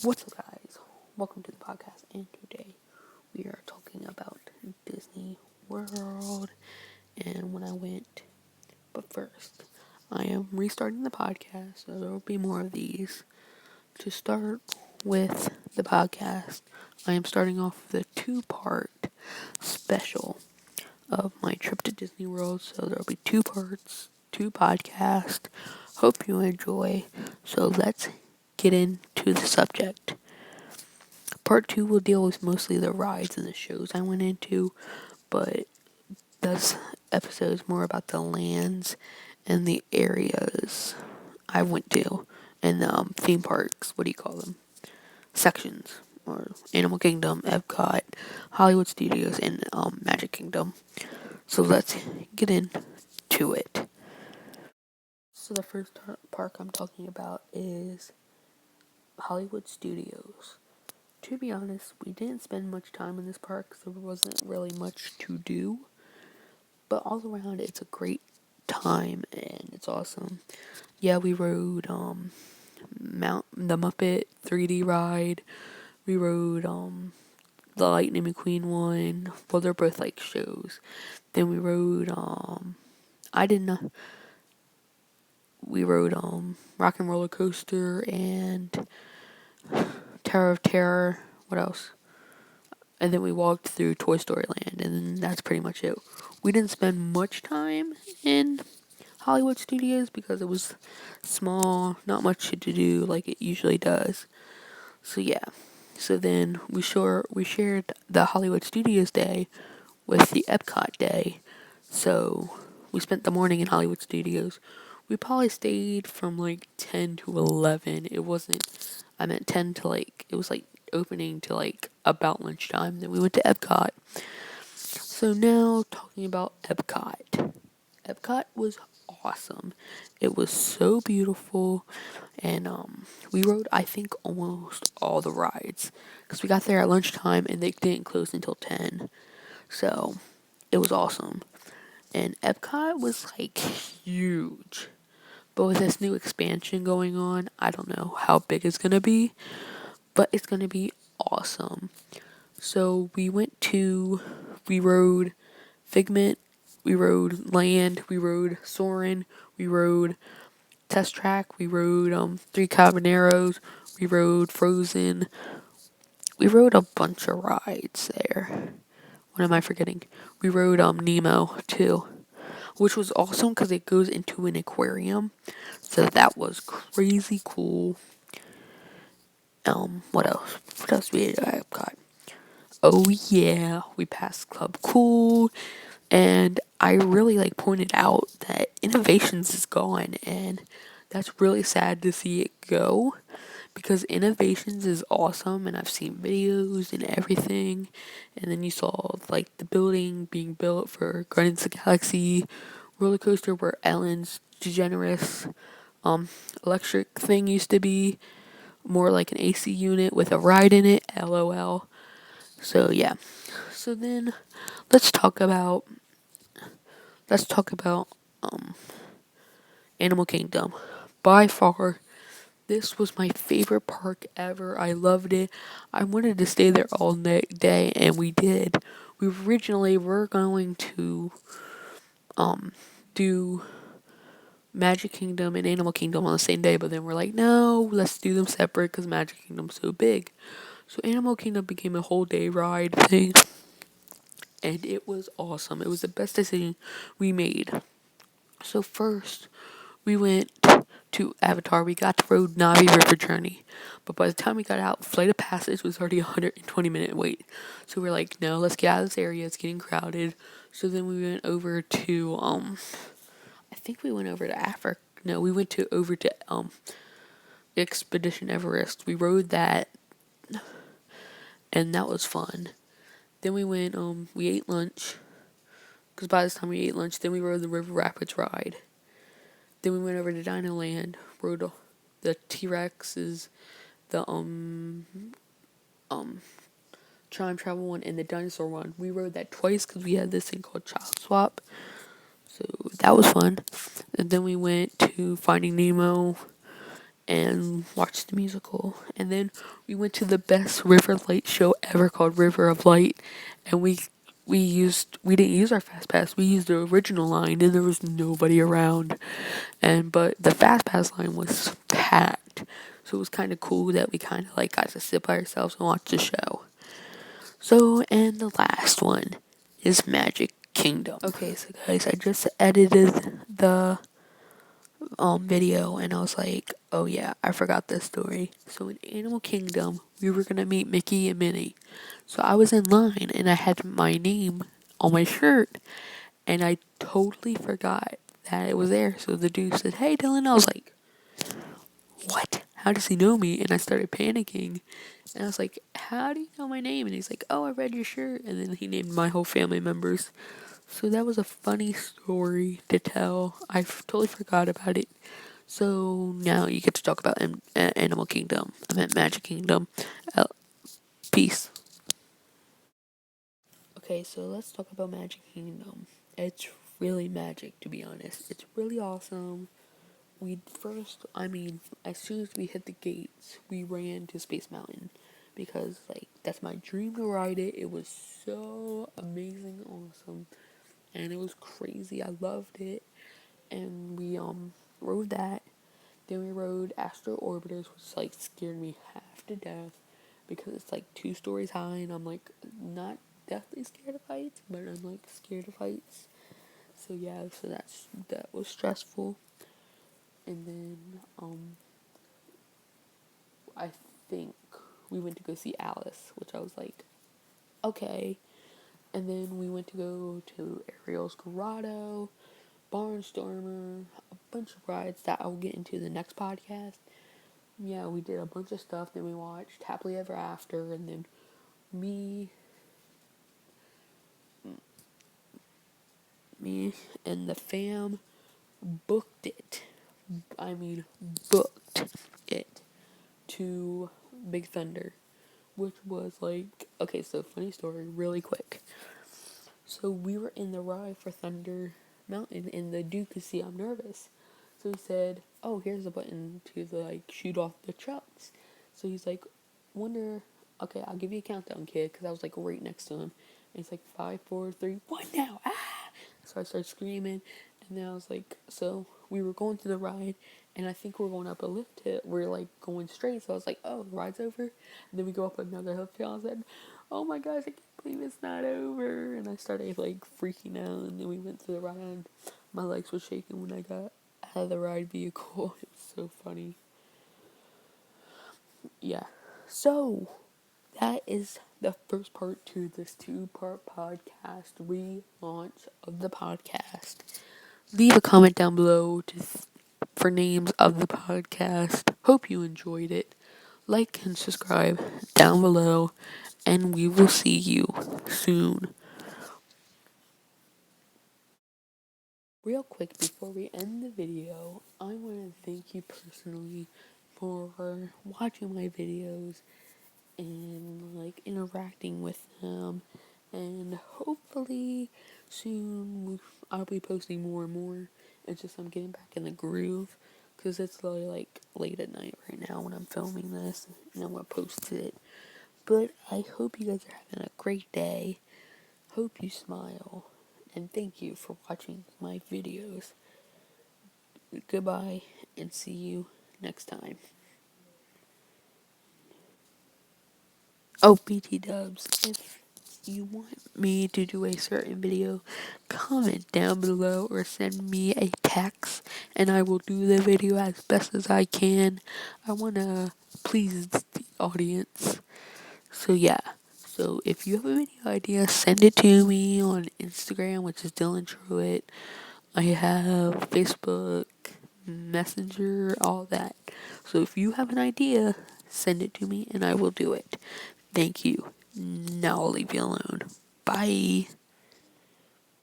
What's up, guys? Welcome to the podcast, and today we are talking about Disney World and when I went. But first, I am restarting the podcast, so there will be more of these. To start with the podcast, I am starting off with a two-part special of my trip to Disney World, so there will be two parts, two podcasts. Hope you enjoy. So let's get into the subject. Part 2 will deal with mostly the rides and the shows I went into, but this episode is more about the lands and the areas I went to and theme parks. What do you call them? Sections. Or Animal Kingdom, Epcot, Hollywood Studios, and Magic Kingdom. So let's get into it. So the first park I'm talking about is Hollywood Studios. To be honest, we didn't spend much time in this park, so there wasn't really much to do. But all around, it's a great time and it's awesome. Yeah, we rode the Muppet 3D ride. We rode the Lightning McQueen one. Well, they're both like shows. Then we rode I didn't know. We rode Rock and Roller Coaster and Tower of Terror. What else? And then we walked through Toy Story Land, and then that's pretty much it. We didn't spend much time in Hollywood Studios because it was small, not much to do like it usually does. So yeah. So then we shared the Hollywood Studios day with the Epcot day. So we spent the morning in Hollywood Studios. We probably stayed from like 10 to 11. It wasn't, I meant 10 to like, it was like opening to like about lunchtime. Then we went to Epcot. So now talking about Epcot. Epcot was awesome. It was so beautiful, and we rode I think almost all the rides because we got there at lunchtime and they didn't close until 10. So it was awesome, and Epcot was like huge. But with this new expansion going on, I don't know how big it's gonna be, but it's gonna be awesome. So we rode Figment, we rode Land, we rode Soarin', we rode Test Track, we rode Three Caballeros, we rode Frozen, we rode a bunch of rides there. What am I forgetting? We rode Nemo too, which was awesome because it goes into an aquarium, so that was crazy cool. What else? What else we did at Epcot? Oh yeah, we passed Club Cool, and I really like pointed out that Innovations is gone, and that's really sad to see it go because Innovations is awesome, and I've seen videos and everything. And then you saw like the building being built for Guardians of the Galaxy roller coaster where Ellen's DeGeneres electric thing used to be, more like an AC unit with a ride in it. LOL. So yeah. So then let's talk about let's talk about Animal Kingdom. By far, this was my favorite park ever. I loved it. I wanted to stay there all day, and we did. We originally were going to do Magic Kingdom and Animal Kingdom on the same day, but then we're like, no, let's do them separate because Magic Kingdom's so big. So Animal Kingdom became a whole day ride thing, and it was awesome. It was the best decision we made. So first, we went to Avatar. We got to rode Navi River Journey, but by the time we got out, Flight of Passage was already a 120-minute wait. So we're like, no, let's get out of this area. It's getting crowded. So then we went over to I think we went over to Africa. No, we went to over to Expedition Everest. We rode that, and that was fun. Then we ate lunch. Because by this time we ate lunch, then we rode the River Rapids ride. Then we went over to Dino Land, rode the T-Rexes, the Time Travel one, and the Dinosaur one. We rode that twice because we had this thing called Child Swap. So that was fun. And then we went to Finding Nemo, and watched the musical. And then we went to the best River Light show ever called River of Light, and we didn't use our fast pass. We used the original line, and there was nobody around. But the fast pass line was packed, so it was kind of cool that we kind of like got to sit by ourselves and watch the show. So, and the last one is Magic Kingdom. Okay, so guys, I just edited the video, and I was like, oh yeah, I forgot this story. So in Animal Kingdom, we were gonna meet Mickey and Minnie. So I was in line and I had my name on my shirt, and I totally forgot that it was there. So the dude said, "Hey Dylan," I was like, "What? How does he know me?" And I started panicking. And I was like, "How do you know my name?" And he's like, "Oh, I read your shirt." And then he named my whole family members. So that was a funny story to tell. I totally forgot about it. So now you get to talk about Animal Kingdom. I meant Magic Kingdom. Peace. Okay, so let's talk about Magic Kingdom. It's really magic, to be honest. It's really awesome. As soon as we hit the gates, we ran to Space Mountain because, like, that's my dream to ride it. It was so amazing, awesome, and it was crazy. I loved it, and we rode that. Then we rode Astro Orbiters, which like scared me half to death because it's like 2 stories high, and I'm like not deathly scared of heights, but I'm like scared of heights. So yeah, that was stressful. And then I think we went to go see Alice, which I was like, okay. And then we went to go to Ariel's Grotto, Barnstormer, a bunch of rides that I'll get into the next podcast. Yeah, we did a bunch of stuff. Then we watched Happily Ever After, and then me, me and the fam booked it. I mean, booked it to Big Thunder, which was like, okay, so funny story, really quick. So we were in the ride for Thunder Mountain, and the dude could see I'm nervous. So he said, "Oh, here's a button to like shoot off the trucks." So he's like, "Wonder, okay, I'll give you a countdown, kid," because I was like right next to him. And he's like, 5, 4, 3, 1 now, ah! So I started screaming, and then I was like, so we were going through the ride, and I think we're going up a lift hill. We're like going straight, so I was like, oh, the ride's over. And then we go up another lift hill. I said, oh my gosh, I can't believe it's not over. And I started like freaking out, and then we went through the ride, and my legs were shaking when I got out of the ride vehicle. It was so funny. Yeah. So that is the first part to this 2-part podcast relaunch of the podcast. Leave a comment down below for names of the podcast. Hope you enjoyed it. Like and subscribe down below, and we will see you soon. Real quick before we end the video, I want to thank you personally for watching my videos and like interacting with them, and hopefully soon I'll be posting more and more. It's just I'm getting back in the groove because it's really like late at night right now when I'm filming this, and I'm gonna post it. But I hope you guys are having a great day. Hope you smile, and thank you for watching my videos. Goodbye, and see you next time. Oh, BT Dubs, if you want me to do a certain video, comment down below or send me a text, and I will do the video as best as I can. I want to please the audience. So yeah. So if you have a video idea, send it to me on Instagram, which is Dylan Truitt. I have Facebook, Messenger, all that. So if you have an idea, send it to me and I will do it. Thank you. Now I'll leave you alone. Bye.